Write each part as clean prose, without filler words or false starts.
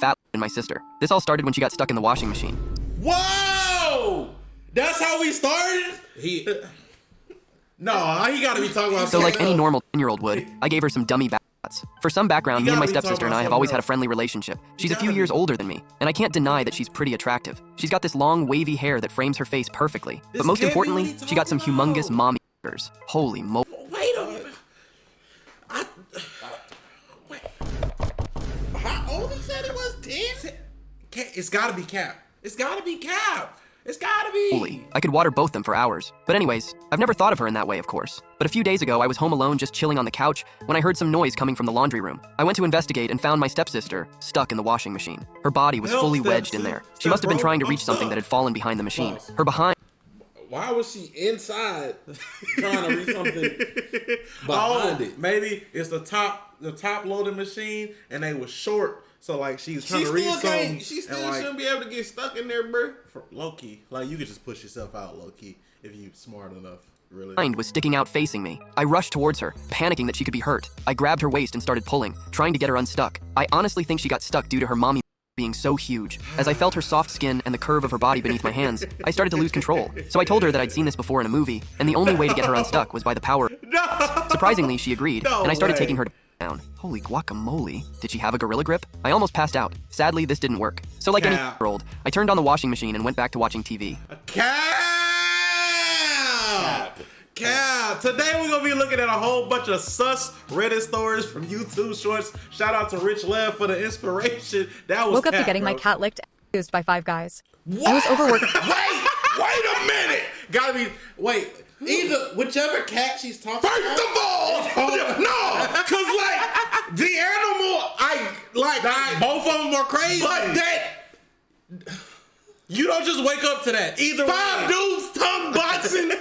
fat and my sister. This all started when she got stuck in the washing machine. Whoa! That's how we started? No, he gotta be talking about So like any normal 10-year-old would, I gave her some dummy baths. For some background, me and my stepsister and I have always had a friendly relationship. She's a few years older than me, and I can't deny that she's pretty attractive. She's got this long, wavy hair that frames her face perfectly. But most importantly, she got some humongous mommy ears. Holy mo- Wait a minute. Wait. How old he said it was? 10? It's gotta be Cap. It's gotta be Cap. It's gotta be. Holy, I could water both them for hours. But anyways, I've never thought of her in that way, of course. But a few days ago, I was home alone just chilling on the couch when I heard some noise coming from the laundry room. I went to investigate and found my stepsister stuck in the washing machine. Her body was fully wedged in there. She must have been trying to reach something that had fallen behind the machine. Her behind... Why was she inside trying to reach something behind it? Maybe it's the top loading machine and they was short. So like she was trying to reach something. She still shouldn't be able to get stuck in there, bro. Low key. Like you could just push yourself out low key if you smart enough. Really. Behind was sticking out facing me. I rushed towards her, panicking that she could be hurt. I grabbed her waist and started pulling, trying to get her unstuck. I honestly think she got stuck due to her mommy being so huge. As I felt her soft skin and the curve of her body beneath my hands, I started to lose control. So I told her that I'd seen this before in a movie, and the only way to get her unstuck was by the power. No! Surprisingly, she agreed, and I started taking her down. Holy guacamole. Did she have a gorilla grip? I almost passed out. Sadly, this didn't work. So like any year-old, I turned on the washing machine and went back to watching TV. Cap! Today we're gonna be looking at a whole bunch of sus Reddit stories from YouTube shorts. Shout out to Rich Lev for the inspiration. That was Woke up to getting my cat licked and used by 5 guys. What? I was overworked. Wait a minute! Gotta be, either whichever cat she's talking about. First of all, no! Cause like, the animal, both of them are crazy. But you don't just wake up to that. Either 5 dudes tongue boxing.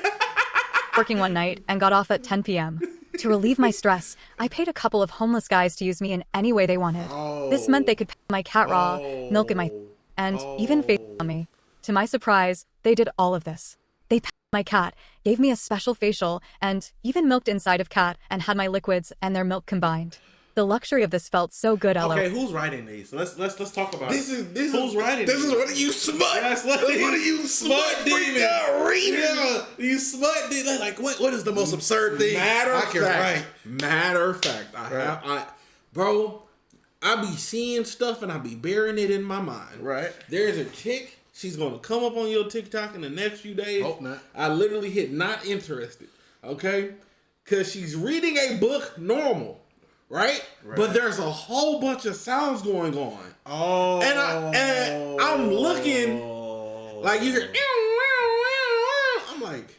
Working one night and got off at 10 p.m. To relieve my stress, I paid a couple of homeless guys to use me in any way they wanted. This meant they could pet my cat raw, milk in my and even face on me. To my surprise, they did all of this. They petted my cat, gave me a special facial, and even milked inside of cat and had my liquids and their milk combined. The luxury of this felt so good, LO. Okay, who's writing these? Let's talk about this. Who's writing this? This is one of you smut. That's one of you smut demons. Yeah, you smut demons. Like what is the most absurd thing? Matter of fact, bro, I be seeing stuff and I be burying it in my mind. Right. There's a chick. She's gonna come up on your TikTok in the next few days. Hope not. I literally hit not interested. Okay, because she's reading a book normal. Right? But there's a whole bunch of sounds going on. Oh. And I'm looking like you hear. I'm like,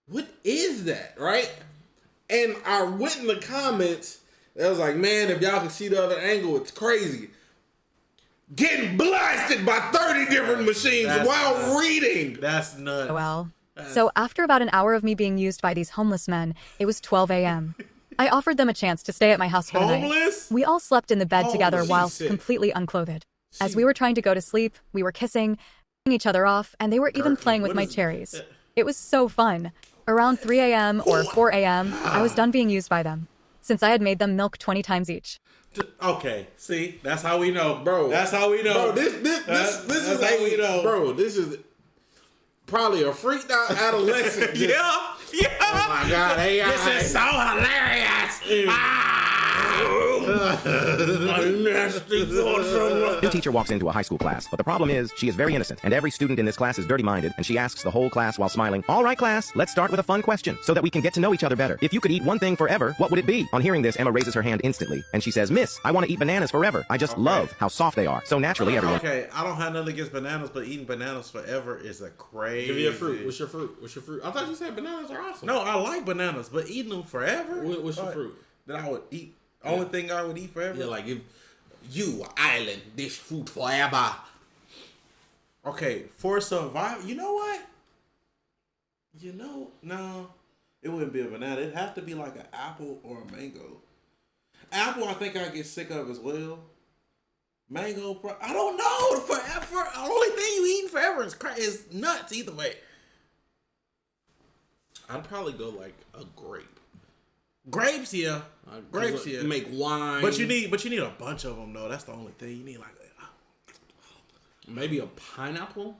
what is that? Right? And I went in the comments. I was like, man, if y'all can see the other angle, it's crazy. Getting blasted by 30 different machines while reading. That's nuts. Well, so after about an hour of me being used by these homeless men, it was 12 a.m. I offered them a chance to stay at my house for the night. We all slept in the bed together whilst completely unclothed. As we were trying to go to sleep, we were kissing each other off, and they were even playing with my cherries. It was so fun. Around 3 a.m. or 4 a.m., I was done being used by them, since I had made them milk 20 times each. Okay, see, that's how we know, bro. That's how we know. Bro, this is how we know, bro. This is probably a freaked out adolescent. Yeah. Oh my God! This is so hilarious. New teacher walks into a high school class, but the problem is she is very innocent, and every student in this class is dirty-minded, and she asks the whole class while smiling, "All right, class, let's start with a fun question so that we can get to know each other better. If you could eat one thing forever, what would it be?" On hearing this, Emma raises her hand instantly, and she says, "Miss, I want to eat bananas forever. I just love how soft they are." So naturally, everyone... Okay, I don't have nothing against bananas, but eating bananas forever is a crazy... Give me a fruit. What's your fruit? I thought you said bananas are awesome. No, I like bananas, but eating them forever? What's your fruit? That I would eat. Only thing I would eat forever? Yeah, like if you island this fruit forever. Okay, for survival, you know what? No, it wouldn't be a banana. It'd have to be like an apple or a mango. Apple, I think I'd get sick of as well. Mango, I don't know. Forever, the only thing you eating forever is nuts either way. I'd probably go like a grape. Grapes, yeah. Grapes, yeah. Make wine. But you need a bunch of them though. That's the only thing. You need like maybe a pineapple.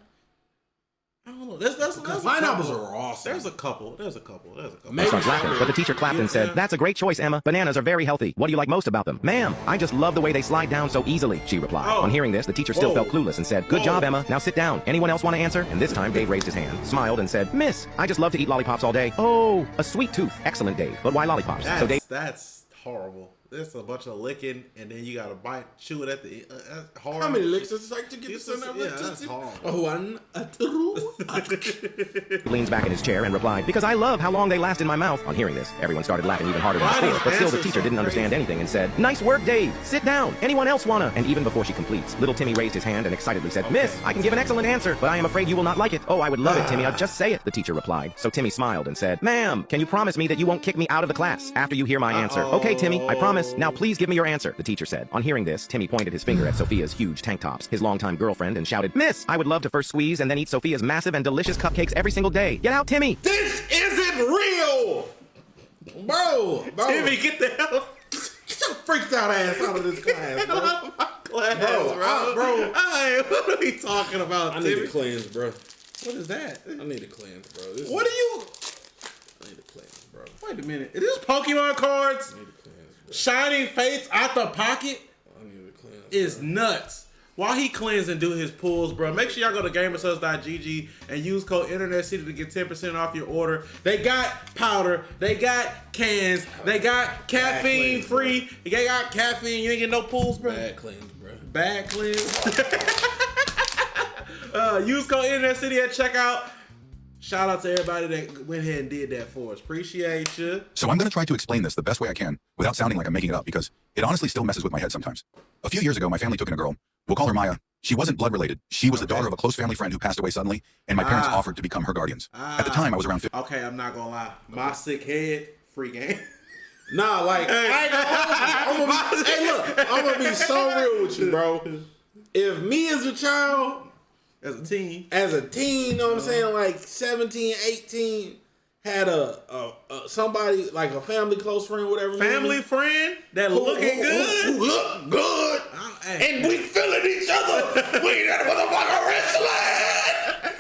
I don't know. That's pineapples are awesome. There's a couple. I started laughing, but the teacher clapped and said, "That's a great choice, Emma. Bananas are very healthy. What do you like most about them?" "Ma'am, I just love the way they slide down so easily," she replied. On hearing this, the teacher still felt clueless and said, "Good job, Emma. Now sit down. Anyone else want to answer?" And this time, Dave raised his hand, smiled, and said, "Miss, I just love to eat lollipops all day." "Oh, a sweet tooth. Excellent, Dave. But why lollipops?" That's horrible. It's a bunch of licking, and then you gotta bite, chew it at the end. That's hard. How many licks does it like to get this in there? Yeah, that's hard. One, two. He leans back in his chair and replied, "Because I love how long they last in my mouth." On hearing this, everyone started laughing even harder than before, but still the teacher didn't understand anything and said, "Nice work, Dave. Sit down. Anyone else wanna?" And even before she completes, little Timmy raised his hand and excitedly said, "Miss, I can give an excellent answer, but I am afraid you will not like it." "Oh, I would love it, Timmy. I'll just say it," the teacher replied. So Timmy smiled and said, "Ma'am, can you promise me that you won't kick me out of the class after you hear my answer?" "Okay, Timmy, I promise. Now please give me your answer," the teacher said. On hearing this, Timmy pointed his finger at Sophia's huge tank tops, his longtime girlfriend, and shouted, "Miss, I would love to first squeeze and then eat Sophia's massive and delicious cupcakes every single day. Get out, Timmy!" This isn't real! Bro. Timmy, get the hell. Get your freaked out ass out of this class, bro. Bro. Hey, what are we talking about, I Timmy? need to cleanse, bro. What is that? I need to cleanse, bro. What are you? I need to cleanse, bro. Wait a minute. Is this Pokemon cards? I need to cleanse, bro. Shining Fates out the pocket I need to cleanse. is nuts. While he cleans and do his pulls, bro, make sure y'all go to gamersubs.gg and use code InternetCity to get 10% off your order. They got powder, they got cans, they got caffeine free. They got caffeine. You ain't get no pulls, bro. Bad cleanse, bro. Bad cleanse. Use code InternetCity at checkout. Shout out to everybody that went ahead and did that for us. Appreciate you. So I'm going to try to explain this the best way I can without sounding like I'm making it up, because it honestly still messes with my head sometimes. A few years ago, my family took in a girl. We'll call her Maya. She wasn't blood related. She was the daughter of a close family friend who passed away suddenly, and my parents offered to become her guardians. At the time, I was around 50. Okay, I'm not gonna lie. My sick head, free game. Nah, like, I'm gonna be so real with you, bro. If me as a child, As a teen, you know what I'm saying, like 17, 18, had a somebody, like a family close friend, whatever. family friend that looking good. Who look good. Hey. And we feeling each other. We ain't that motherfucker wrestling.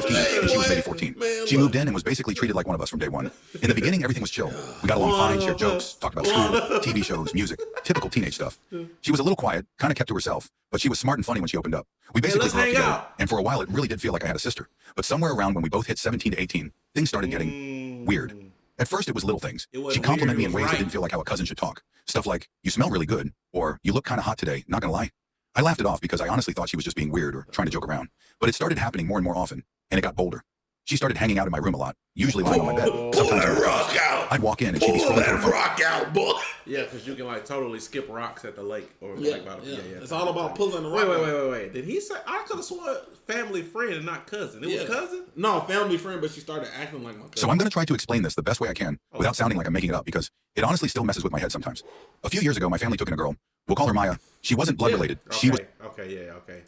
15. She was maybe 14. She moved in and was basically treated like one of us from day one. In the beginning, everything was chill. We got along fine, shared jokes, talked about school, TV shows, music, typical teenage stuff. She was a little quiet, kind of kept to herself, but she was smart and funny when she opened up. We basically grew up together, and for a while, it really did feel like I had a sister. But somewhere around when we both hit 17 to 18, things started getting weird. At first, it was little things. She complimented me in ways that didn't feel like how a cousin should talk. Stuff like, "You smell really good," or "You look kind of hot today, not gonna lie." I laughed it off because I honestly thought she was just being weird or trying to joke around. But it started happening more and more often, and it got bolder. She started hanging out in my room a lot, usually lying on my bed. Sometimes on the couch. I'd walk in and she'd be scrolling through her phone. Rock out, boy. Yeah, because you can like totally skip rocks at the lake. Or Yeah, like about, yeah. yeah. It's all about pulling the rock. Wait. Did he say? I could have sworn family friend and not cousin. It was cousin? No, family friend, but she started acting like my cousin. So I'm going to try to explain this the best way I can without sounding like I'm making it up, because it honestly still messes with my head sometimes. A few years ago, my family took in a girl. We'll call her Maya. She wasn't blood related. She was Okay.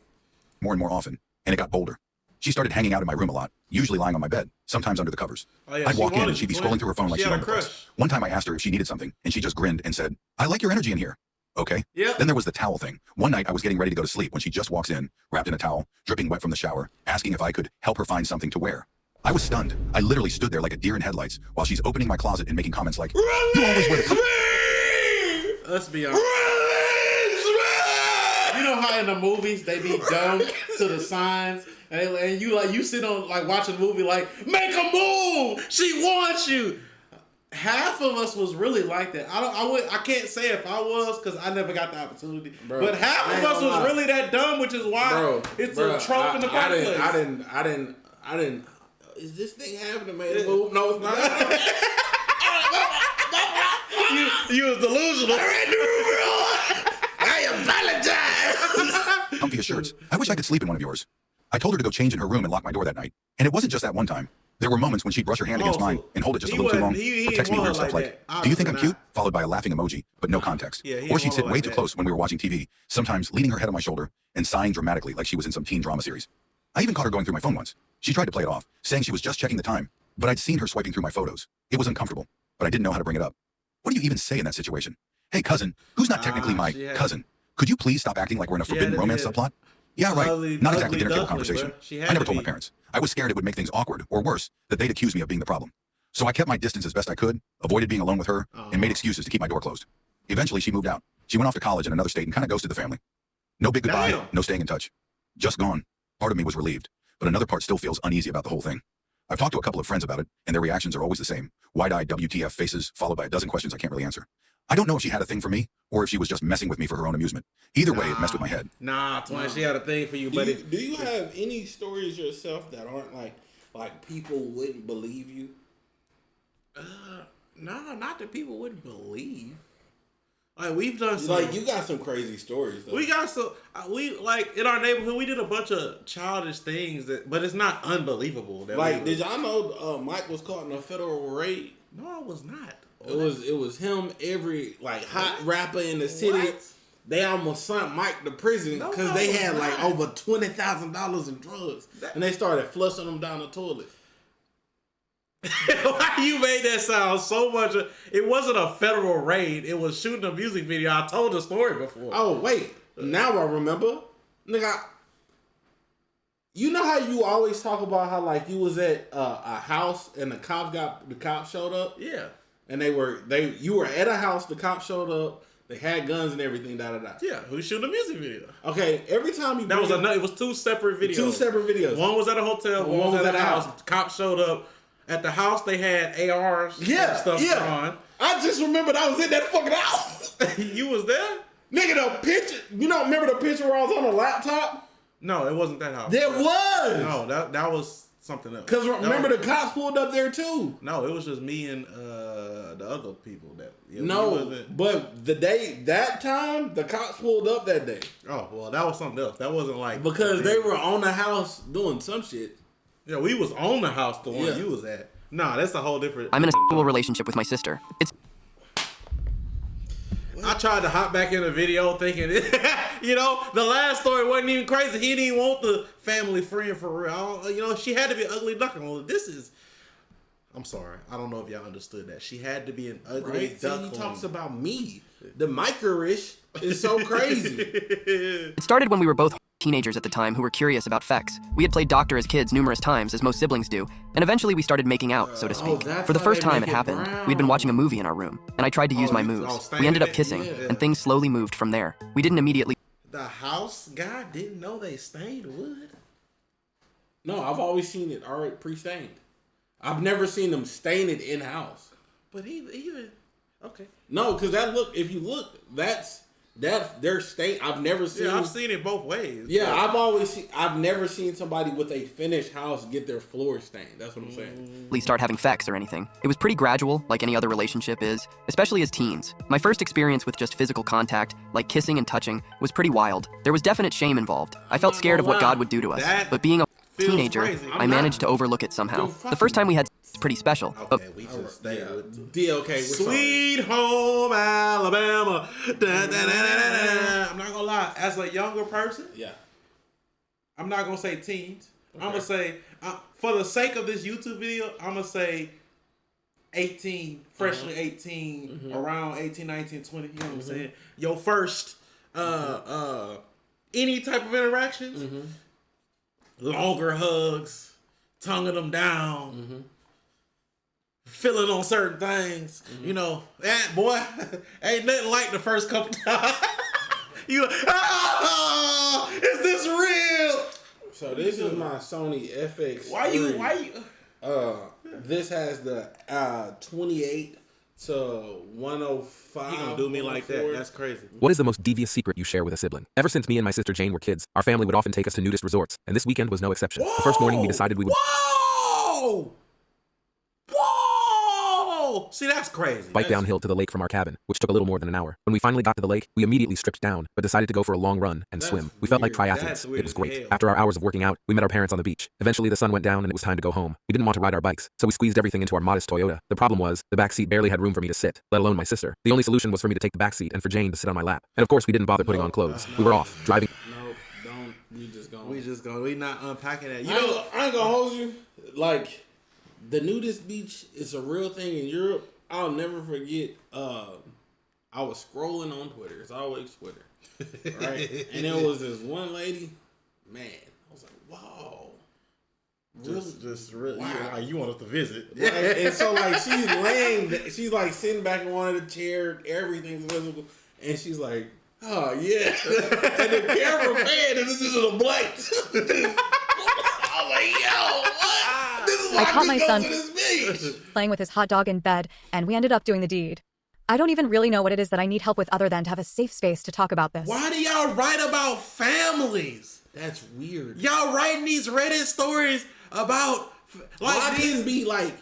more and more often, and it got bolder. She started hanging out in my room a lot, usually lying on my bed, sometimes under the covers. I'd walk in and she'd be scrolling through her phone like she owned the place. One time I asked her if she needed something, and she just grinned and said, "I like your energy in here." Okay. Yep. Then there was the towel thing. One night I was getting ready to go to sleep when she just walks in, wrapped in a towel, dripping wet from the shower, asking if I could help her find something to wear. I was stunned. I literally stood there like a deer in headlights while she's opening my closet and making comments like, "You always wear the Let's be honest. You know how in the movies they be dumb to the signs, and you sit on like watching the movie like, make a move, she wants you. Half of us was really like that. I can't say if I was, because I never got the opportunity. Bro, but half of us was really that dumb, which is why it's a trope in the first place. I didn't. Is this thing happening, man? Move? No, it's not. you was delusional. I apologize. comfiest shirts? I wish I could sleep in one of yours." I told her to go change in her room and lock my door that night. And it wasn't just that one time. There were moments when she'd brush her hand against mine and hold it just a little too long, or text me weird stuff like, "Do you think I'm cute?" followed by a laughing emoji, but no context. Or she'd sit way too close when we were watching TV, sometimes leaning her head on my shoulder and sighing dramatically like she was in some teen drama series. I even caught her going through my phone once. She tried to play it off, saying she was just checking the time, but I'd seen her swiping through my photos. It was uncomfortable, but I didn't know how to bring it up. What do you even say in that situation? Hey, cousin, who's not technically my cousin, could you please stop acting like we're in a forbidden romance subplot? Yeah, right. Not exactly dinner table conversation. I never told my parents. I was scared it would make things awkward, or worse, that they'd accuse me of being the problem. So I kept my distance as best I could, avoided being alone with her, and made excuses to keep my door closed. Eventually, she moved out. She went off to college in another state and kind of ghosted the family. No big goodbye, no staying in touch. Just gone. Part of me was relieved, but another part still feels uneasy about the whole thing. I've talked to a couple of friends about it, and their reactions are always the same. Wide-eyed WTF faces, followed by a dozen questions I can't really answer. I don't know if she had a thing for me, or if she was just messing with me for her own amusement. Either way, it messed with my head. Nah, Twin, she had a thing for you, buddy. Do you have any stories yourself that aren't like people wouldn't believe you? No, not that people wouldn't believe. Like, we've done some, like, you got some crazy stories though. We got some, we like in our neighborhood we did a bunch of childish things but it's not unbelievable that like, did y'all know Mike was caught in a federal raid? No, I was not. It was him, every like hot rapper in the city. What? They almost sent Mike to prison because they had like over $20,000 in drugs, and they started flushing them down the toilet. Why you made that sound so much? It wasn't a federal raid. It was shooting a music video. I told the story before. Oh wait, now I remember, nigga. You know how you always talk about how like you was at a house and the cops showed up. Yeah. And you were at a house. The cops showed up. They had guns and everything. Yeah, who shooting a music video? Okay, every time you it was two separate videos. Two separate videos. One was at a hotel. One was at a house. Cops showed up. At the house, they had ARs and stuff on. I just remembered I was in that fucking house. You was there? Nigga, the picture. You don't remember the picture where I was on the laptop? No, it wasn't that house. There was. No, that was something else. Because remember the cops pulled up there too. No, it was just me and the other people that. But that time, the cops pulled up that day. Oh, well, that was something else. That wasn't like. Because they were on the house doing some shit. Yeah, we was on the house, the one you was at. Nah, that's a whole different. I'm in a sexual relationship with my sister. I tried to hop back in the video thinking, the last story wasn't even crazy. He didn't even want the family friend for real. She had to be an ugly duckling. Well, I'm sorry. I don't know if y'all understood that. She had to be an ugly duckling. He talks about me. The micro-ish is so crazy. It started when we were both teenagers at the time who were curious about sex. We had played doctor as kids numerous times, as most siblings do, and eventually we started making out, so to speak. For the first time it happened, we'd been watching a movie in our room, and I tried to use my moves. We ended up kissing, and things slowly moved from there. We didn't immediately... The house guy didn't know they stained wood? No, I've always seen it already pre-stained. I've never seen them stain it in-house. But even... Okay. No, because if you look, they're stained. I've never seen. Yeah, I've seen it both ways. Yeah, I've never seen somebody with a finished house get their floor stained. That's what I'm saying. Start having sex or anything. It was pretty gradual, like any other relationship is, especially as teens. My first experience with just physical contact, like kissing and touching, was pretty wild. There was definite shame involved. I felt scared of what God would do to us, but being a teenager, I managed to overlook it somehow. The first time we had sex was pretty special. Okay, we just stay with okay, Sweet Home Alabama. I'm not gonna lie, as a younger person, I'm not gonna say teens. Okay. I'm gonna say, for the sake of this YouTube video, I'm gonna say 18, freshly 18, around 18, 19, 20. You know what I'm saying? Your first, any type of interactions. Longer hugs, tonguing them down, feeling on certain things. Boy, ain't nothing like the first couple times. Is this real? So this is my Sony FX. Why you? This has the 28 to 105. You gonna do me like that? That's crazy. What is the most devious secret you share with a sibling? Ever since me and my sister Jane were kids, our family would often take us to nudist resorts, and this weekend was no exception. The first morning we decided we would... Whoa! See, that's crazy. Bike downhill to the lake from our cabin, which took a little more than an hour. When we finally got to the lake, we immediately stripped down, but decided to go for a long run and swim. We felt like triathletes. It was great. After our hours of working out, we met our parents on the beach. Eventually, the sun went down and it was time to go home. We didn't want to ride our bikes, so we squeezed everything into our modest Toyota. The problem was, the back seat barely had room for me to sit, let alone my sister. The only solution was for me to take the back seat and for Jane to sit on my lap. And of course, we didn't bother putting on clothes. We were off, driving... We not unpacking that. I ain't gonna hold you. Like, the nudist beach is a real thing in Europe. I'll never forget. I was scrolling on Twitter. It's always Twitter, right? And there was this one lady. Man, I was like, wow. Really, wow. You want us to visit. Right? And so, like, she's laying, she's like sitting back in one of the chairs, everything's visible, and she's like, oh, yeah. And the camera pan, and this is a blank. I was like, yo, what? This is why I caught my son to this beach. playing with his hot dog in bed, and we ended up doing the deed. I don't even really know what it is that I need help with other than to have a safe space to talk about this. Why do y'all write about families? That's weird. Y'all writing these Reddit stories about why I couldn't be like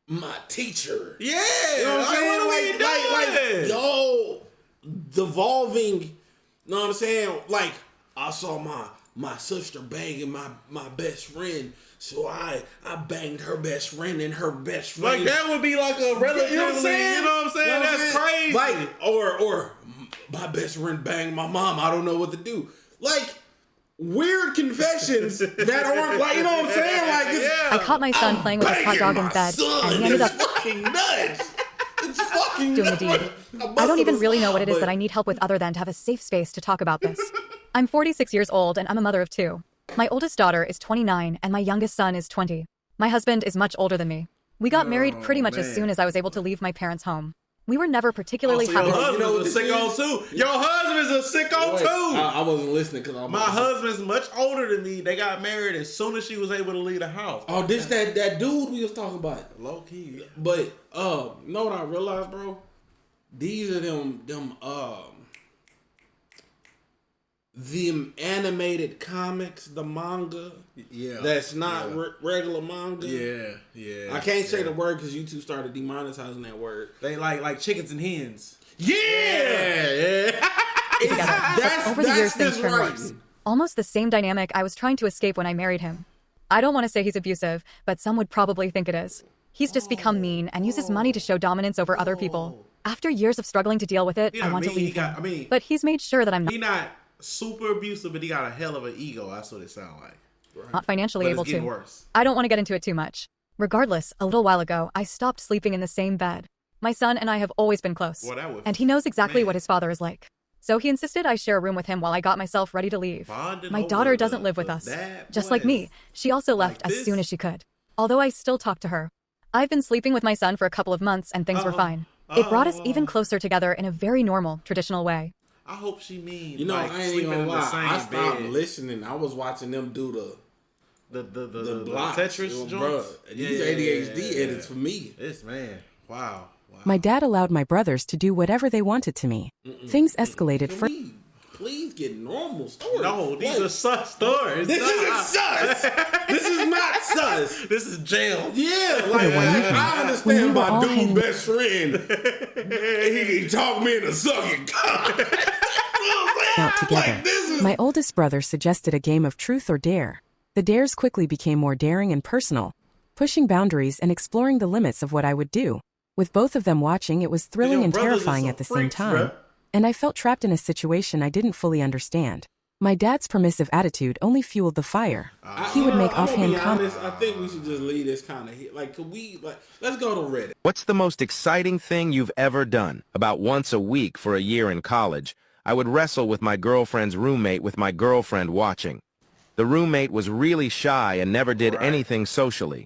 my teacher. Yeah, you know what I'm saying? Like yo, devolving. You know what I'm saying? Like, I saw my sister banging my best friend, so I banged her best friend and her best friend. Like, that would be like a relatively, you know what I'm saying? You know what I'm saying? That's crazy. Like, or my best friend banged my mom. I don't know what to do. Like, weird confessions that aren't like, you know what I'm saying? Like, I caught my son playing with his hot dog in bed, and he ended up fucking nuts. It's fucking doing the deed. I don't even really know what it is that I need help with other than to have a safe space to talk about this. I'm 46 years old and I'm a mother of 2. My oldest daughter is 29 and my youngest son is 20. My husband is much older than me. We got married pretty much as soon as I was able to leave my parents' home. We were never particularly happy. Your husband's a sicko too. Your husband's a sicko too. I wasn't listening because my husband's much older than me. They got married as soon as she was able to leave the house. Oh, this that dude we was talking about. Low key. But you know what I realized, bro? These are them animated comics, the manga. Yeah. That's not regular manga. Yeah. I can't say the word because YouTube started demonetizing that word. They like chickens and hens. Yeah. Over the years, things turned worse. Almost the same dynamic I was trying to escape when I married him. I don't want to say he's abusive, but some would probably think it is. He's just become mean and uses money to show dominance over other people. After years of struggling to deal with it, I want to leave him. But he's made sure that I'm not super abusive, but he got a hell of an ego. That's what it sounds like. Not financially able to. Worse. I don't want to get into it too much. Regardless, a little while ago, I stopped sleeping in the same bed. My son and I have always been close, and he knows exactly what his father is like. So he insisted I share a room with him while I got myself ready to leave. My daughter doesn't live with us. Just like me, she also left as soon as she could. Although I still talk to her. I've been sleeping with my son for a couple of months and things were fine. It brought us even closer together in a very normal, traditional way. I hope she means, you know, like, I ain't gonna lie. I stopped bed. listening. I was watching them do the blocks, Tetris joints. These ADHD edits for me. This man, wow. My dad allowed my brothers to do whatever they wanted to me. Things escalated for Please get normal stories. No, these are sus stories. This isn't sus. This is not sus. This is jail. Yeah, like I understand my dude best friend. He talked me into sucking cock. out together. My oldest brother suggested a game of truth or dare. The dares quickly became more daring and personal, pushing boundaries and exploring the limits of what I would do. With both of them watching, it was thrilling and terrifying at the same time. And I felt trapped in a situation I didn't fully understand. My dad's permissive attitude only fueled the fire. He would make offhand comments. I think we should just leave this kind of let's go to Reddit. What's the most exciting thing you've ever done? About once a week for a year in college, I would wrestle with my girlfriend's roommate with my girlfriend watching. The roommate was really shy and never did anything socially.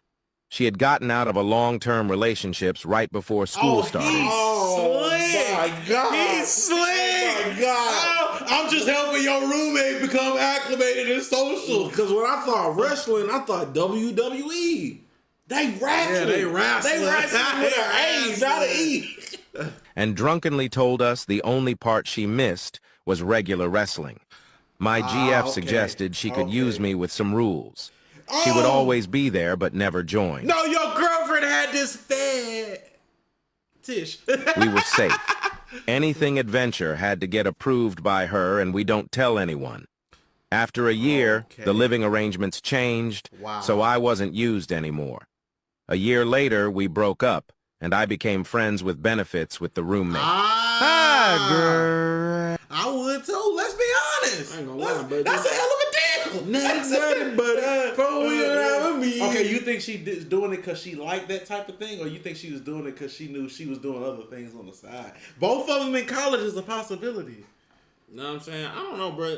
She had gotten out of a long-term relationships right before school started. My God. He's slick. Oh my God. I'm just helping your roommate become acclimated and social. Because when I thought wrestling, I thought WWE. They wrestling. Yeah, they wrestling. They wrestling with an A, not an E. And drunkenly told us the only part she missed was regular wrestling. My GF suggested she could use me with some rules. She would always be there, but never join. No, your girlfriend had this fetish. We were safe. Anything adventure had to get approved by her, and we don't tell anyone. After a year, the living arrangements changed, so I wasn't used anymore. A year later, we broke up, and I became friends with benefits with the roommate. Hi, girl. I would too. honest. I ain't gonna lie, bro. That's a hell of a deal. Nothing but it. Okay, you think she doing it because she liked that type of thing, or you think she was doing it because she knew she was doing other things on the side? Both of them in college is a possibility. You know what I'm saying? I don't know, bro.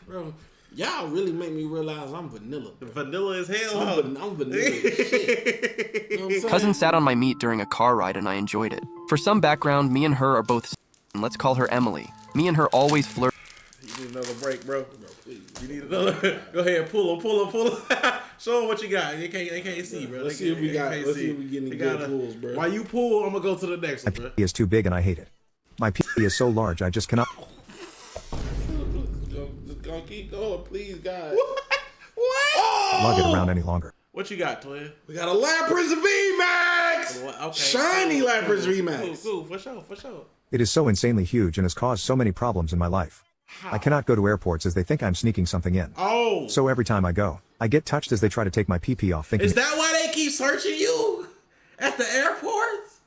Bro, y'all really make me realize I'm vanilla. Bro. Vanilla as hell. I'm vanilla as shit. You know what I'm saying? Cousin sat on my meat during a car ride and I enjoyed it. For some background, me and her are both and let's call her Emily. Me and her always flirt. You need another break, bro. You need another. Go ahead, pull him. Show them what you got. They can't see, bro. Let's see if we got. Let's see if we get any good pulls, bro. While you pull, I'm gonna go to the next one, bro. My pee is too big and I hate it. My pee is so large I just cannot. Just gonna keep going, please, guys. What? Lug it around any longer. What you got, twin? We got a Lapras VMAX. Okay. Shiny Lapras VMAX. Cool, for sure. It is so insanely huge and has caused so many problems in my life. I cannot go to airports as they think I'm sneaking something in. Oh. So every time I go, I get touched as they try to take my pee off, thinking. Is that why they keep searching you at the airports?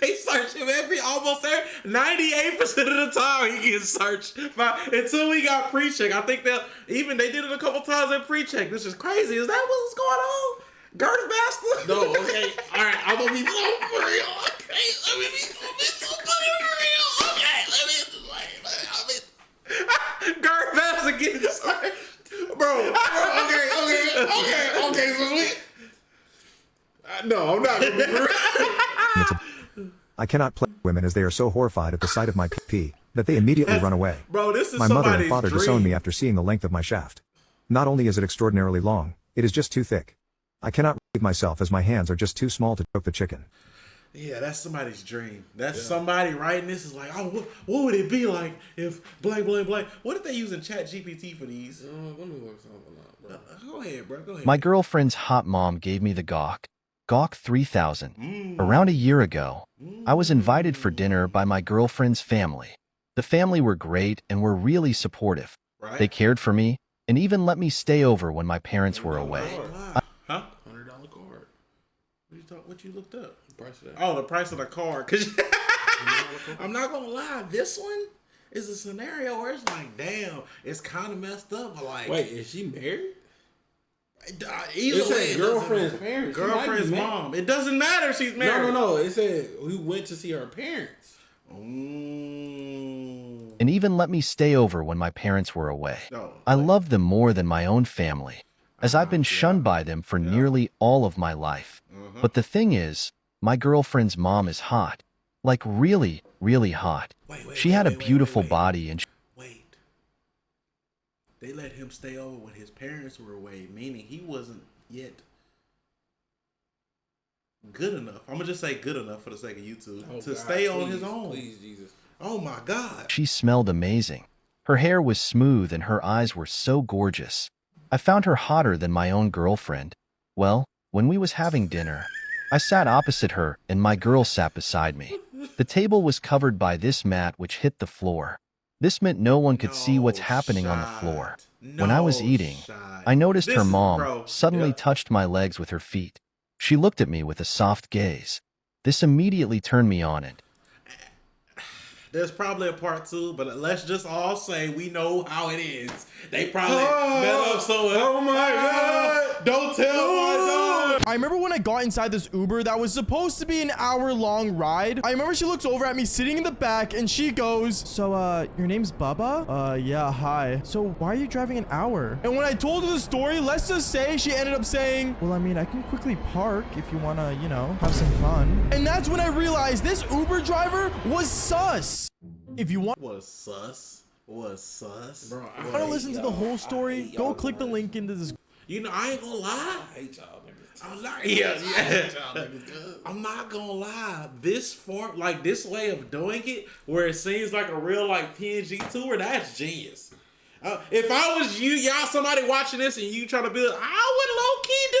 They search him almost 98% of the time he gets searched until we got pre-check. I think they did it a couple times in pre-check. This is crazy. Is that what's going on? Girth Master? No, okay. All right, I'm gonna be so for real. Okay, let me be so fucking real. Okay, let me. Girth Master getting searched. Bro, okay, so we. No, I'm not gonna be real. I cannot play with women as they are so horrified at the sight of my pee that they immediately run away. Bro, this is my mother and somebody's father dream. disown me after seeing the length of my shaft. Not only is it extraordinarily long, it is just too thick. I cannot relieve myself as my hands are just too small to choke the chicken. Yeah, that's somebody's dream. That's somebody writing this is like, oh, what would it be like if blank. What if they using ChatGPT for these? Let me work something out, bro. Go ahead, bro. Go ahead. My girlfriend's hot mom gave me the Gawk 3000. Around a year ago, I was invited for dinner by my girlfriend's family. The family were great and were really supportive. Right. They cared for me and even let me stay over when my parents were away. Huh? $100 card. What you looked up? The price of that. Oh, the price of the card. Cause I'm not gonna lie, this one is a scenario where it's like, damn, it's kind of messed up. But like, wait, is she married? Either way, girlfriend's parents. Girlfriend's mom. It doesn't matter if she's married. No. It said we went to see her parents. And even let me stay over when my parents were away. No, I love them more than my own family, as I've been shunned by them for nearly all of my life. But the thing is, my girlfriend's mom is hot. Like really, really hot. She had a beautiful body and they let him stay over when his parents were away, meaning he wasn't yet good enough. I'm gonna just say good enough for the sake of YouTube to stay on his own. Please, Jesus. Oh my God. she smelled amazing. Her hair was smooth and her eyes were so gorgeous. I found her hotter than my own girlfriend. Well, when we was having dinner, I sat opposite her and my girl sat beside me. The table was covered by this mat which hit the floor. This meant no one could see what's happening on the floor. When I was eating, I noticed her mom suddenly touched my legs with her feet. She looked at me with a soft gaze. This immediately turned me on and There's probably a part 2, but let's just all say we know how it ends. They probably met up so. Oh my God! Don't tell my dog. I remember when I got inside this Uber that was supposed to be an hour-long ride. I remember she looks over at me sitting in the back and she goes, so, your name's Bubba? Yeah, hi. So why are you driving an hour? And when I told her the story, let's just say she ended up saying, well, I mean, I can quickly park if you want to, you know, have some fun. And that's when I realized this Uber driver was sus. If you want Was sus. Bro, to listen to the whole story, go click the link in the description. You know, I ain't gonna lie. I hate y'all niggas. I'm not, I'm not gonna lie. This form, like this way of doing it, where it seems like a real like PNG tour, that's genius. If I was y'all, somebody watching this, and you trying to build, I would low key do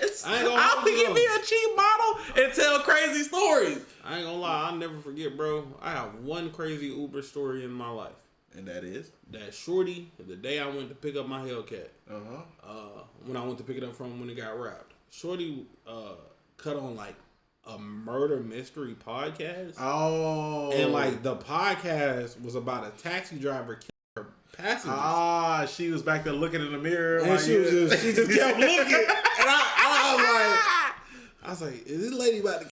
this. I would give me a cheap model and tell crazy stories. I ain't gonna lie, I'll never forget, bro. I have one crazy Uber story in my life. And that is? That shorty, the day I went to pick up my Hellcat. When I went to pick it up from when it got wrapped. Shorty cut on like a murder mystery podcast. Oh. And like the podcast was about a taxi driver killing her passengers. She was back there looking in the mirror. And she just kept looking. And I was like, is this lady about to...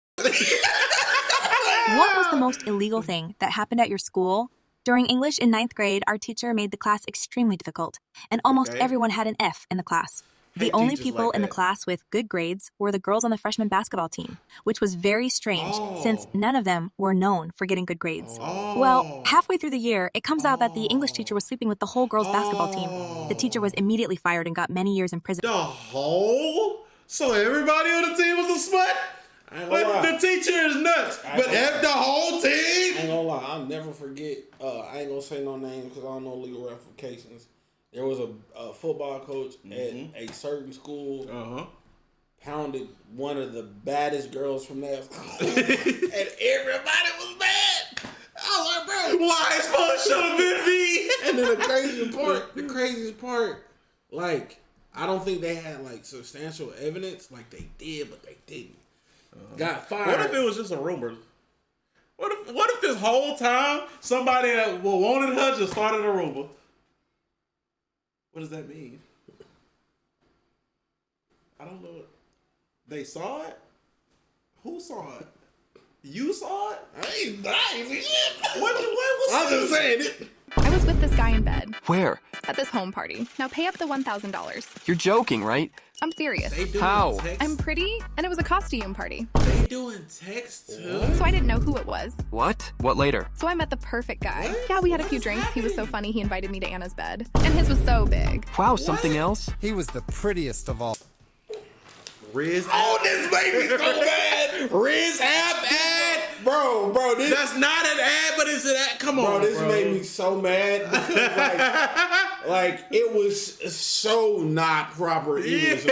What was the most illegal thing that happened at your school? During English in 9th grade, our teacher made the class extremely difficult, and almost everyone had an F in the class. The only people in the class with good grades were the girls on the freshman basketball team, which was very strange since none of them were known for getting good grades. Well, halfway through the year, it comes out that the English teacher was sleeping with the whole girls' basketball team. The teacher was immediately fired and got many years in prison. The whole? So everybody on the team was a smut? But the teacher is nuts. But F the whole team? I ain't gonna lie, I'll never forget. I ain't gonna say no names because I don't know legal ramifications. There was a football coach at a certain school pounded one of the baddest girls from that school. And everybody was mad. I was like, bro, why is supposed should have been me? And then the craziest part, like, I don't think they had like substantial evidence. Like they did, but they didn't. Got fired. What if it was just a rumor? What if this whole time somebody that wanted her just started a rumor? What does that mean? I don't know. They saw it? Who saw it? You saw it? I ain't see shit. What was I'm just saying it. I was with this guy in bed. Where? At this home party. Now pay up the $1,000. You're joking, right? I'm serious. How? I'm pretty, and it was a costume party. They doing text too? So I didn't know who it was. What? What later? So I met the perfect guy. Yeah, we had a few drinks. He was so funny, he invited me to Anna's bed. And his was so big. Wow, something else? He was the prettiest of all. Riz. Oh, this made me so mad. Riz app ad. Bro, this. That's not an ad, but it's an ad. Come on, bro. This made me so mad. Like it was so not proper. It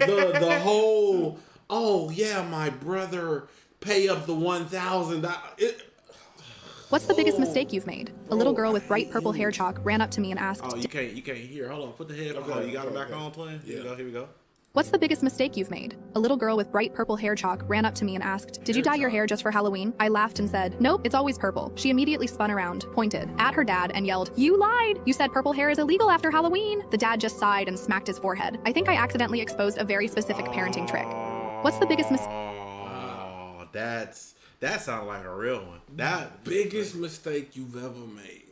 was the whole, oh yeah, my brother pay up the $1,000. What's the biggest mistake you've made? A little girl with bright purple hair chalk ran up to me and asked. Oh, you can't hear. Hold on, put the headphones on. You got it back on playing? Yeah. Here we go. What's the biggest mistake you've made? A little girl with bright purple hair chalk ran up to me and asked, did you dye your hair just for Halloween? I laughed and said, nope, it's always purple. She immediately spun around, pointed at her dad, and yelled, you lied! You said purple hair is illegal after Halloween! The dad just sighed and smacked his forehead. I think I accidentally exposed a very specific parenting trick. What's the biggest mistake? Oh, that sounds like a real one. That biggest mistake you've ever made.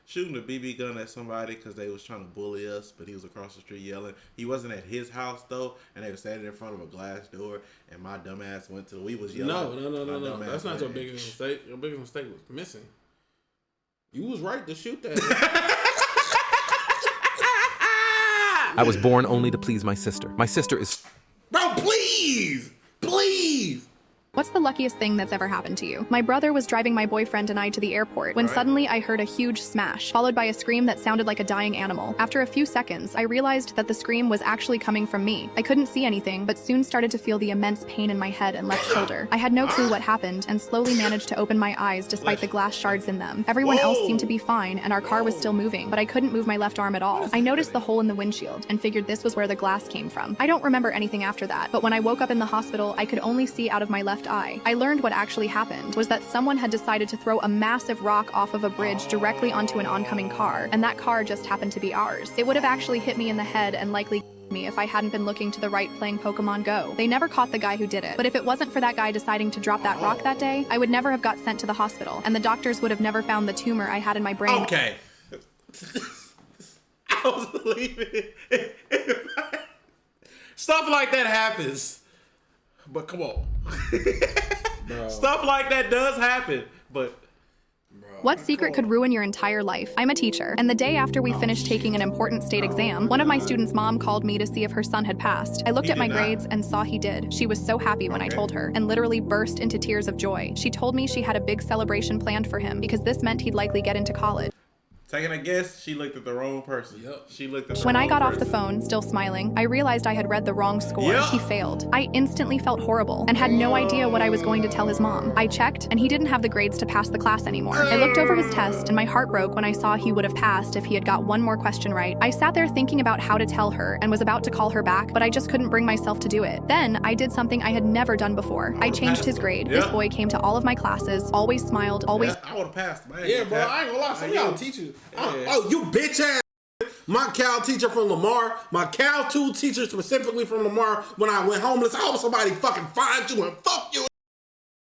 Shooting a BB gun at somebody because they was trying to bully us, but he was across the street yelling. He wasn't at his house though, and they were standing in front of a glass door, and my dumbass went to. We was yelling. No. That's not your biggest mistake. Your biggest mistake was missing. You was right to shoot that. I was born only to please my sister. My sister is... Bro, please! What's the luckiest thing that's ever happened to you? My brother was driving my boyfriend and I to the airport when suddenly I heard a huge smash, followed by a scream that sounded like a dying animal. After a few seconds, I realized that the scream was actually coming from me. I couldn't see anything, but soon started to feel the immense pain in my head and left shoulder. I had no clue what happened and slowly managed to open my eyes despite the glass shards in them. Everyone else seemed to be fine and our car was still moving, but I couldn't move my left arm at all. I noticed the hole in the windshield and figured this was where the glass came from. I don't remember anything after that, but when I woke up in the hospital, I could only see out of my left eye. I learned what actually happened was that someone had decided to throw a massive rock off of a bridge directly onto an oncoming car, and that car just happened to be ours. It would have actually hit me in the head and likely me if I hadn't been looking to the right playing Pokemon Go. They never caught the guy who did it, but if it wasn't for that guy deciding to drop that rock that day, I would never have got sent to the hospital, and the doctors would have never found the tumor I had in my brain. Okay. I was believing it. Stuff like that happens. But come on. Stuff like that does happen, but... What secret could ruin your entire life? I'm a teacher, and the day after we finished taking an important state exam, one of my students' mom called me to see if her son had passed. I looked at my grades and saw he did. She was so happy when I told her, and literally burst into tears of joy. She told me she had a big celebration planned for him because this meant he'd likely get into college. Taking a guess, she looked at the wrong person. Yep. She looked at the When wrong I got off the person. phone, still smiling, I realized I had read the wrong score. Yep. He failed. I instantly felt horrible and had no idea what I was going to tell his mom. I checked, and he didn't have the grades to pass the class anymore. I looked over his test, and my heart broke when I saw he would have passed if he had got one more question right. I sat there thinking about how to tell her and was about to call her back, but I just couldn't bring myself to do it. Then I did something I had never done before. I changed his grade. This boy came to all of my classes, always smiled, always. I would have passed, man. Yeah, bro, I ain't gonna lie. Some of y'all teachers. Yeah. Oh, you bitch ass. My Cal teacher from Lamar, my Cal 2 teacher specifically from Lamar, when I went homeless, I hope somebody fucking find you and fuck you.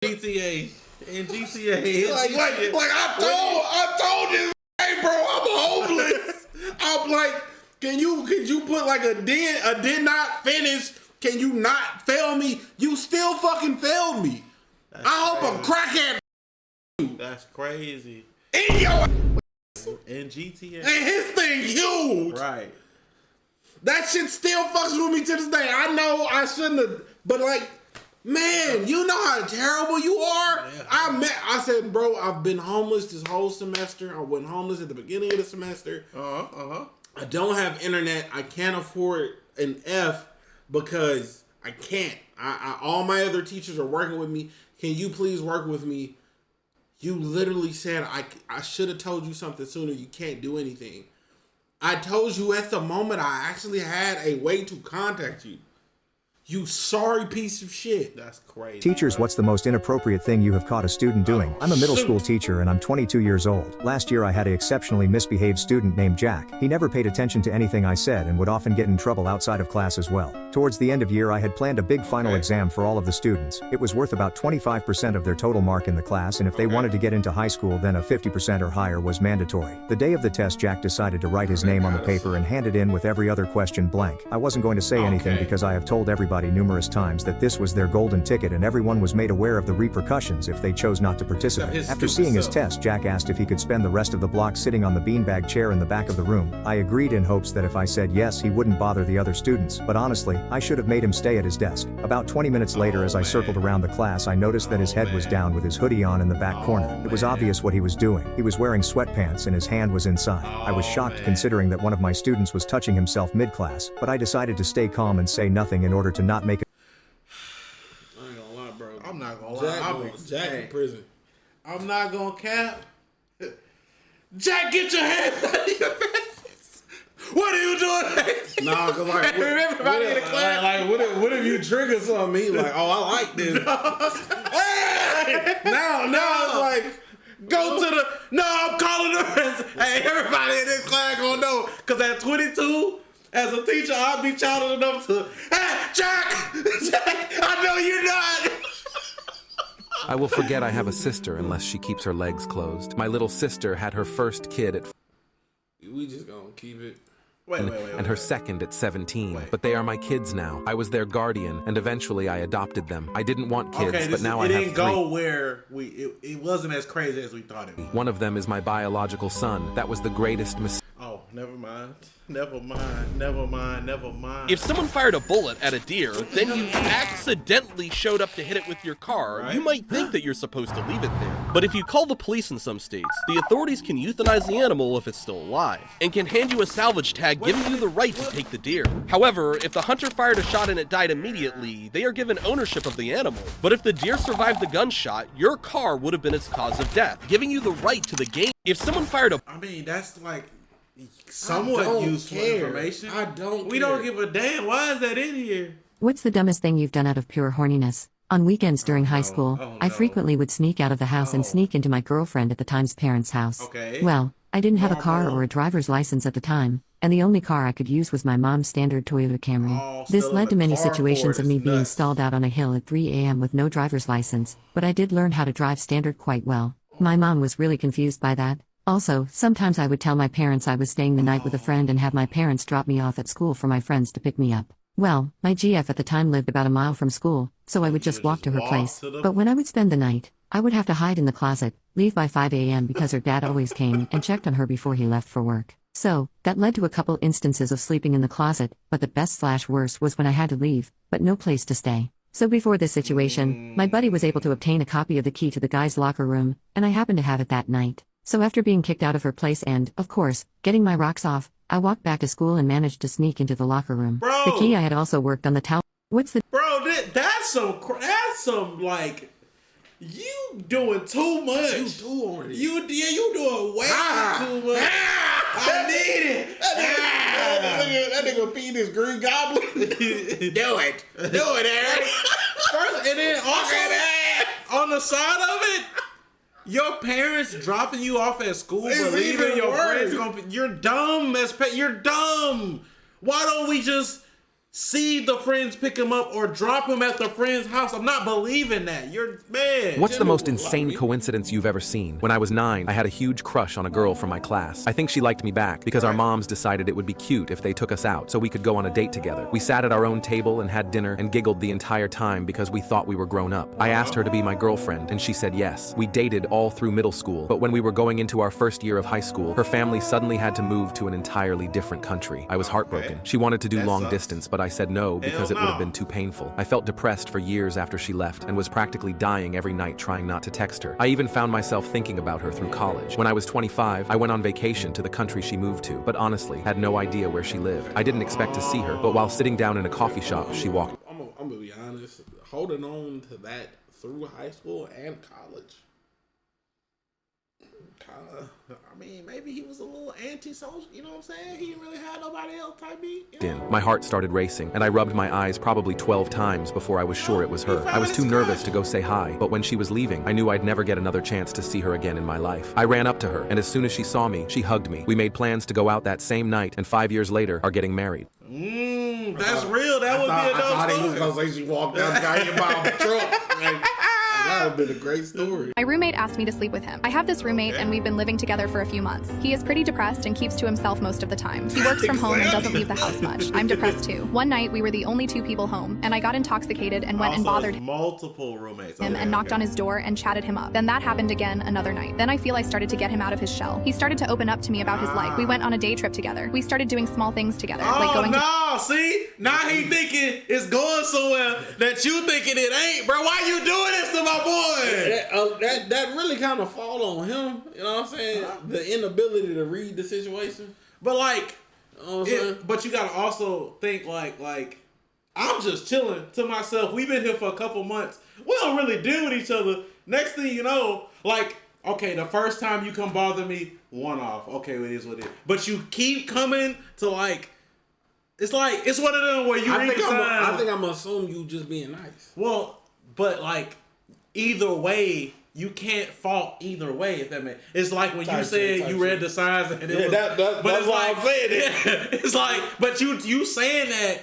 GTA. In GTA. Like I told this, hey bro, I'm homeless. I'm like, can you put like a did not finish? Can you not fail me? You still fucking failed me. I hope a crackhead. That's crazy. In your In GTA. and his thing huge. Right. That shit still fucks with me to this day. I know I shouldn't have, but like, man, you know how terrible you are. Yeah. I said, bro, I've been homeless this whole semester. I went homeless at the beginning of the semester. I don't have internet. I can't afford an F because I can't. All my other teachers are working with me. Can you please work with me? You literally said, I should have told you something sooner. You can't do anything. I told you at the moment I actually had a way to contact you. You sorry piece of shit. That's crazy. Teachers, what's the most inappropriate thing you have caught a student doing? I'm a middle school teacher and I'm 22 years old. Last year I had an exceptionally misbehaved student named Jack. He never paid attention to anything I said and would often get in trouble outside of class as well. Towards the end of year I had planned a big final exam for all of the students. It was worth about 25% of their total mark in the class, and if they wanted to get into high school then a 50% or higher was mandatory. The day of the test Jack decided to write his name on the paper and hand it in with every other question blank. I wasn't going to say anything because I have told everybody numerous times that this was their golden ticket and everyone was made aware of the repercussions if they chose not to participate. After seeing his test, Jack asked if he could spend the rest of the block sitting on the beanbag chair in the back of the room. I agreed in hopes that if I said yes he wouldn't bother the other students, but honestly, I should have made him stay at his desk. About 20 minutes later as I circled around the class I noticed that his head was down with his hoodie on in the back corner. It was obvious what he was doing. He was wearing sweatpants and his hand was inside. I was shocked considering that one of my students was touching himself mid-class, but I decided to stay calm and say nothing in order to not make it. I ain't gonna lie, bro. I'm not gonna lie. Jack in prison. I'm not gonna cap. Jack, get your hands out of your face. What are you doing? Nah, cause like everybody in the class. What if you trigger something? Me like, oh, I like this. Hey! Now it's like, Go to the. No, I'm calling the rest. Hey, everybody in this class gonna know. Cause at 22, as a teacher, I'll be childish enough to. Hey, Jack, I know you're not. I will forget I have a sister unless she keeps her legs closed. My little sister had her first kid at we just gonna keep it. and her second at 17. But they are my kids now. I was their guardian, and eventually I adopted them. I didn't want kids, but now I have 3. It didn't go where it wasn't as crazy as we thought it would. One of them is my biological son. That was the greatest mistake. Oh, never mind. Never mind. If someone fired a bullet at a deer, then you accidentally showed up to hit it with your car, you might think that you're supposed to leave it there. But if you call the police in some states, the authorities can euthanize the animal if it's still alive, and can hand you a salvage tag giving you the right to take the deer. However, if the hunter fired a shot and it died immediately, they are given ownership of the animal. But if the deer survived the gunshot, your car would have been its cause of death, giving you the right to the game. If someone fired a... I mean, that's like... somewhat useful information. We don't give a damn. Why is that in here? What's the dumbest thing you've done out of pure horniness? On weekends during high school, I frequently would sneak out of the house and sneak into my girlfriend at the time's parents' house. Okay. Well, I didn't have a car or a driver's license at the time, and the only car I could use was my mom's standard Toyota Camry. This led to many situations of me being stalled out on a hill at 3 a.m. with no driver's license, but I did learn how to drive standard quite well. My mom was really confused by that. Also, sometimes I would tell my parents I was staying the night with a friend and have my parents drop me off at school for my friends to pick me up. Well, my GF at the time lived about a mile from school, so I would just walk to her place. But when I would spend the night, I would have to hide in the closet, leave by 5 a.m. because her dad always came and checked on her before he left for work. So, that led to a couple instances of sleeping in the closet, but the best/worst was when I had to leave, but no place to stay. So before this situation, my buddy was able to obtain a copy of the key to the guy's locker room, and I happened to have it that night. So after being kicked out of her place and, of course, getting my rocks off, I walked back to school and managed to sneak into the locker room. Bro. The key I had also worked on the towel. What's the... Bro, that's some, like, you doing too much. You doing it. You doing way too much. I need it. That nigga feed this green goblin. Do it, Aaron. First, and then also, on the side of it, your parents dropping you off at school but leaving your friends. You're dumb, you're dumb. Why don't we just see the friends pick him up or drop him at the friend's house? I'm not believing that. You're, man. What's the most insane coincidence you've ever seen? When I was 9, I had a huge crush on a girl from my class. I think she liked me back because our moms decided it would be cute if they took us out so we could go on a date together. We sat at our own table and had dinner and giggled the entire time because we thought we were grown up. I asked her to be my girlfriend and she said yes. We dated all through middle school, but when we were going into our first year of high school, her family suddenly had to move to an entirely different country. I was heartbroken. She wanted to do long distance, but I said no because it would have been too painful. I felt depressed for years after she left and was practically dying every night trying not to text her. I even found myself thinking about her through college. When I was 25, I went on vacation to the country she moved to, but honestly, had no idea where she lived. I didn't expect to see her, but while sitting down in a coffee shop, she walked. I'm gonna be honest, holding on to that through high school and college. I mean, maybe he was a little anti-social, you know what I'm saying? He didn't really have nobody else type beat. My heart started racing, and I rubbed my eyes probably 12 times before I was sure it was her. I was too nervous to go say hi, but when she was leaving, I knew I'd never get another chance to see her again in my life. I ran up to her, and as soon as she saw me, she hugged me. We made plans to go out that same night, and 5 years later, are getting married. That's real. That would be a dope story. I thought he was gonna say she walked out and got hit by a truck. Like, that would have been a great story. My roommate asked me to sleep with him. I have this roommate and we've been living together for a few months. He is pretty depressed and keeps to himself most of the time. He works from home and doesn't leave the house much. I'm depressed too. One night we were the only 2 people home and I got intoxicated and went and bothered him and knocked on his door and chatted him up. Then that happened again another night. Then I feel I started to get him out of his shell. He started to open up to me about his life. We went on a day trip together. We started doing small things together. Like going to see? Now he thinking it's going somewhere that you thinking it ain't, bro. Why you doing this to my boy? That really kind of fall on him. You know what I'm saying? The inability to read the situation. But like, but you gotta also think like I'm just chilling to myself. We've been here for a couple months. We don't really deal with each other. Next thing you know, like, okay, the first time you come bother me, one off. Okay, it is what it is. But you keep coming to like, it's like, it's one of them where you read the signs. I think I'm gonna assume you just being nice. Well, but like, either way, you can't fault either way, if that makes. It's like when you said you read the signs and it was, but it's like, I'm saying. It's like, but you saying that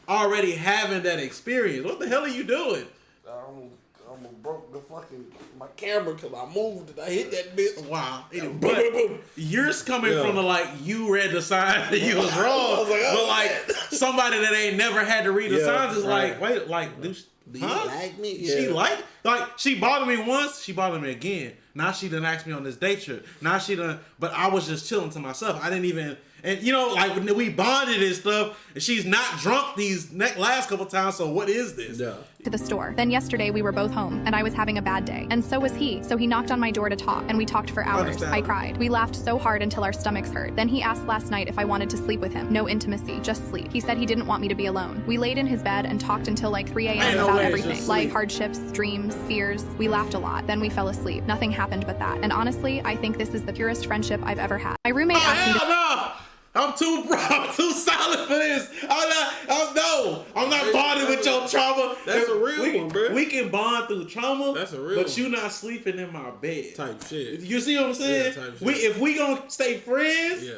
already having that experience. What the hell are you doing? I broke the fucking my camera because I moved and I hit that bitch. Wow. But yours coming from the like you read the signs and you was wrong. But like somebody that ain't never had to read the signs is like, wait, like do you like me? Yeah. She like she bothered me once, she bothered me again. Now she done asked me on this date trip. Now she done, but I was just chilling to myself. I didn't even, and you know, like when we bonded and stuff, and she's not drunk these last couple times, so what is this? Yeah. To the store. Then yesterday we were both home and I was having a bad day. And so was he. So he knocked on my door to talk and we talked for hours. I cried. We laughed so hard until our stomachs hurt. Then he asked last night if I wanted to sleep with him. No intimacy, just sleep. He said he didn't want me to be alone. We laid in his bed and talked until like 3 a.m. about everything. Life, hardships, dreams, fears. We laughed a lot. Then we fell asleep. Nothing happened but that. And honestly, I think this is the purest friendship I've ever had. My roommate asked me to... I'm too solid for this. I'm not bonding with your trauma. That's a real one, bro. We can bond through trauma. That's a real but you not sleeping in my bed. Type shit. You see what I'm saying? Yeah, type shit. If we gonna stay friends,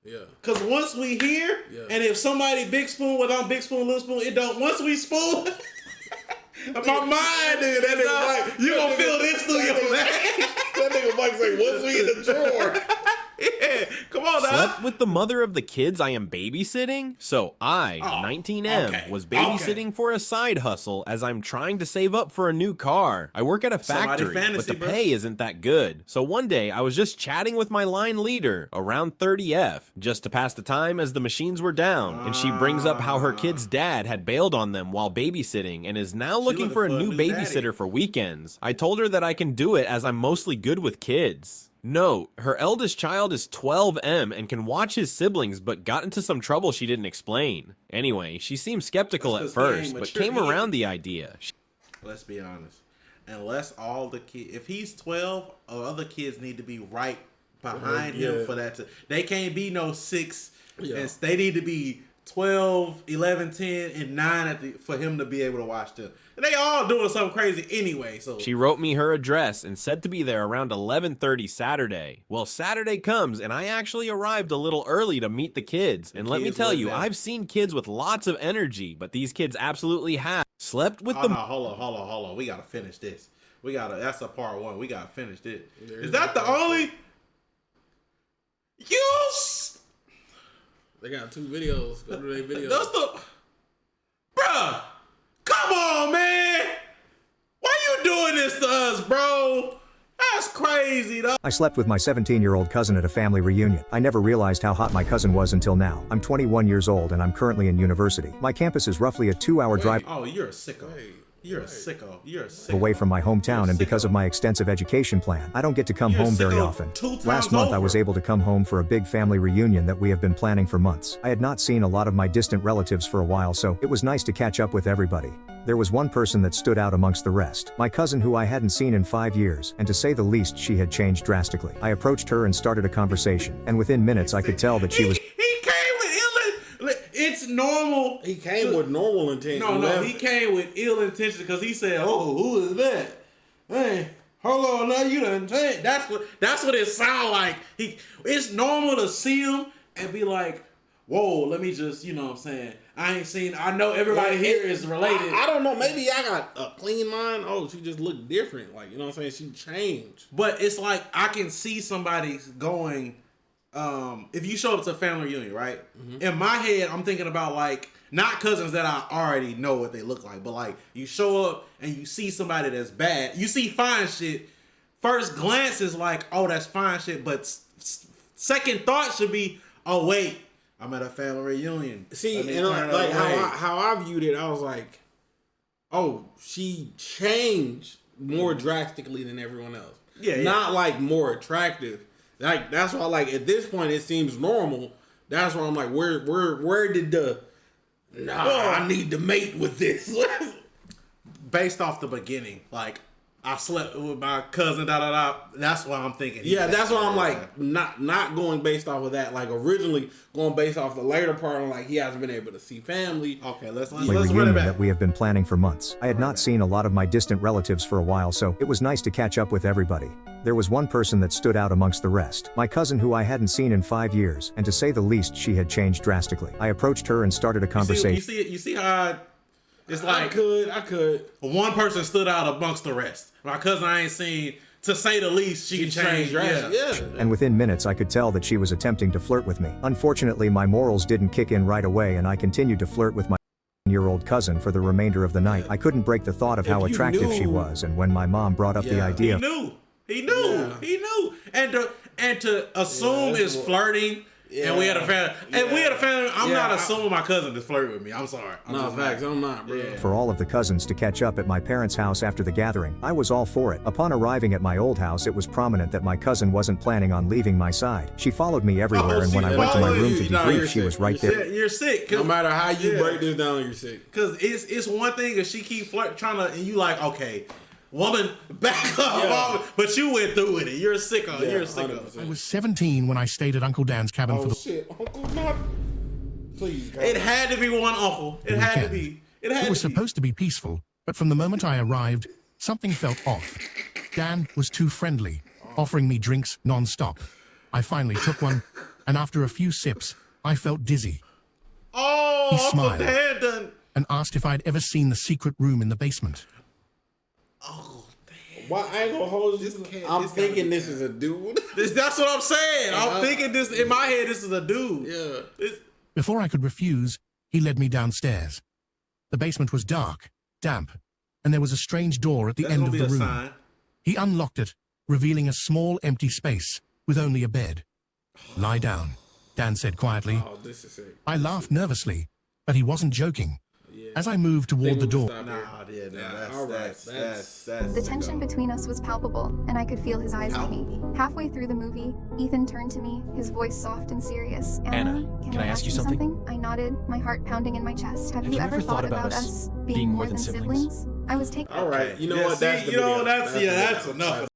yeah. Cause once we here, and if somebody big spoon, whether I'm big spoon, little spoon, it don't. Once we spoon, my mind, nigga, that nigga Mike, you gonna feel this through your leg. That nigga Mike say, once we in the drawer. Yeah, come on now. Slept with the mother of the kids I am babysitting? So I, 19M, was babysitting for a side hustle as I'm trying to save up for a new car. I work at a factory, but the pay isn't that good. So one day I was just chatting with my line leader, around 30F, just to pass the time as the machines were down, and she brings up how her kid's dad had bailed on them while babysitting and is now looking for a new babysitter for weekends. I told her that I can do it as I'm mostly good with kids. No, her eldest child is 12M and can watch his siblings, but got into some trouble she didn't explain. Anyway, she seemed skeptical at first, but came around the idea. Let's be honest. Unless all the kids, if he's 12, other kids need to be right behind him for that. They can't be no 6. And they need to be 12, 11, 10, and 9 for him to be able to watch them. And they all doing something crazy anyway. So she wrote me her address and said to be there around 11:30 Saturday. Well, Saturday comes and I actually arrived a little early to meet the kids. And let me tell you, I've seen kids with lots of energy, but these kids absolutely have slept with them. No, hold on. We gotta finish this. That's a part 1. We gotta finish this. Is that the only? They got 2 videos. Go to their videos. That's the, bruh. Come on, man. Why you doing this to us, bro? That's crazy, though. I slept with my 17-year-old cousin at a family reunion. I never realized how hot my cousin was until now. I'm 21 years old and I'm currently in university. My campus is roughly a 2-hour drive. Oh, you're a sicko. You're a sicko. Away from my hometown, and because of my extensive education plan, I don't get to come home very often. Last month I was able to come home for a big family reunion that we have been planning for months. I had not seen a lot of my distant relatives for a while, so it was nice to catch up with everybody. There was one person that stood out amongst the rest, my cousin who I hadn't seen in 5 years, and to say the least she had changed drastically. I approached her and started a conversation, and within minutes I could tell that she was... It's normal. He came with normal intentions. No, he came with ill intentions because he said, "Oh, who is that? Hey, hold on, now you done changed." That's what it sound like. It's normal to see him and be like, "Whoa, let me just," you know what I'm saying? I know everybody here is related. I don't know. Maybe I got a clean mind. Oh, she just looked different. Like, you know what I'm saying? She changed. But it's like I can see somebody going. If you show up to a family reunion, right? In my head, I'm thinking about like not cousins that I already know what they look like, but like you show up and you see somebody that's bad. You see fine shit. First glance is like, oh, that's fine shit, but second thought should be, oh wait, I'm at a family reunion. See, and like how I viewed it, I was like, oh, she changed more drastically than everyone else. Yeah, not like more attractive. Like, that's why, like, at this point, it seems normal. That's why I'm like, where did the, I need to mate with this. Based off the beginning, like, I slept with my cousin, that's what I'm thinking. Yeah, that's why I'm like, not going based off of that. Like, originally, going based off the later part, I'm like, he hasn't been able to see family. Okay, let's reunion that we have been planning for months. I had not seen a lot of my distant relatives for a while, so it was nice to catch up with everybody. There was one person that stood out amongst the rest, my cousin who I hadn't seen in 5 years, and to say the least, she had changed drastically. I approached her and started a conversation. You see how it's like I could. One person stood out amongst the rest. My cousin I ain't seen, to say the least, she changed drastically. Yeah. And within minutes I could tell that she was attempting to flirt with me. Unfortunately, my morals didn't kick in right away and I continued to flirt with my year-old cousin for the remainder of the night. I couldn't break the thought of how attractive she was, and when my mom brought up the idea... He knew. And to assume is flirting. Yeah. And we had a family. I'm not assuming my cousin is flirting with me. I'm sorry. I'm not, bro. Yeah. For all of the cousins to catch up at my parents' house after the gathering, I was all for it. Upon arriving at my old house, it was prominent that my cousin wasn't planning on leaving my side. She followed me everywhere, and when I went to my room to debrief, she was right there. You're sick. No matter how you break this down, you're sick. Because it's one thing if she keep trying to, and you like, okay, woman, back up. But you went through with it. You're a sicko. You're a sicko. I was 17 when I stayed at Uncle Dan's cabin for the... shit. Uncle not... Please, God. It had to be one uncle. It had to be. It was supposed to be peaceful, but from the moment I arrived, something felt off. Dan was too friendly, offering me drinks non-stop. I finally took one, and after a few sips, I felt dizzy. Oh, he Uncle smiled Dan done... and asked if I'd ever seen the secret room in the basement. Oh, damn. Why I ain't gonna hold you? I'm thinking this is a dude. That's what I'm saying. I'm thinking this, in my head, this is a dude. Yeah. Before I could refuse, he led me downstairs. The basement was dark, damp, and there was a strange door at the end of the room. Sign. He unlocked it, revealing a small empty space with only a bed. Lie down, Dan said quietly. Oh, this is sick. I laughed nervously, but he wasn't joking. As I moved toward the door, The tension between us was palpable, and I could feel his eyes on me. Halfway through the movie, Ethan turned to me, his voice soft and serious. Anna, can I ask you something? I nodded, my heart pounding in my chest. Have you ever thought about us being more than siblings? I was taking. All right, you know what? That's enough.